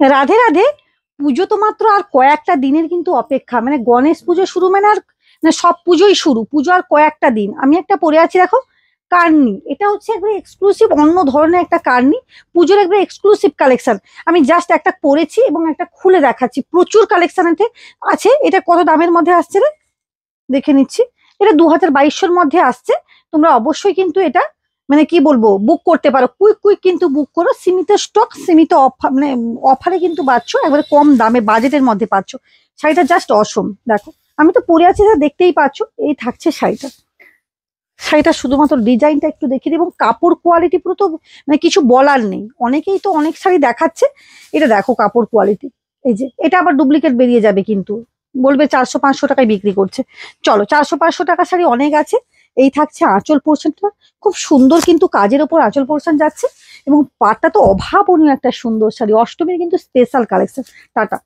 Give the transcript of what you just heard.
রাধে রাধে। পুজো তো মাত্র আর কয়েকটা দিনের কিন্তু অপেক্ষা, মানে গণেশ পুজো শুরু মানে আর, না সব পুজোই শুরু, পুজো আর কয়েকটা দিন। আমি একটা পরে আছি দেখো, কার্নি, এটা হচ্ছে একবার এক্সক্লুসিভ অন্য ধরনের একটা কার্নি, পুজোর একবার এক্সক্লুসিভ কালেকশন। আমি জাস্ট একটা পরেছি এবং একটা খুলে দেখাচ্ছি, প্রচুর কালেকশন আছে। এটা কত দামের মধ্যে আসছে রে, দেখে নিচ্ছি। এটা 2200-র মধ্যে আসছে। তোমরা অবশ্যই কিন্তু এটা মানে কি বলবো বুক করতে পারো, কুইক কুইক কিন্তু বুক করো, সীমিত স্টক, সীমিত অফার, মানে অফারে কিন্তু পাচ্ছ, একবারে কম দামে বাজেটের মধ্যে পাচ্ছ। শাড়িটা জাস্ট অসম, দেখো আমি তো পরে আছি যা, দেখতেই পাচ্ছ। এই থাকছে শাড়িটা। শাড়িটা শুধুমাত্র ডিজাইনটা একটু দেখে দিই, এবং কাপড় কোয়ালিটি পুরো তো মানে কিছু বলার নেই। অনেকেই তো অনেক শাড়ি দেখাচ্ছে, এটা দেখো কাপড় কোয়ালিটি। এই যে এটা আবার ডুপ্লিকেট বেরিয়ে যাবে কিন্তু, বলবে 400-500 টাকায় বিক্রি করছে। চলো, 400-500 টাকা শাড়ি অনেক আছে। এই থাকছে আঁচল পোর্শনটা, খুব সুন্দর কিন্তু কাজের ওপর আঁচল পোর্শন যাচ্ছে, এবং পাটটা তো অভাবনীয় একটা সুন্দর শাড়ি, অষ্টমীর কিন্তু স্পেশাল কালেকশন। টাটা।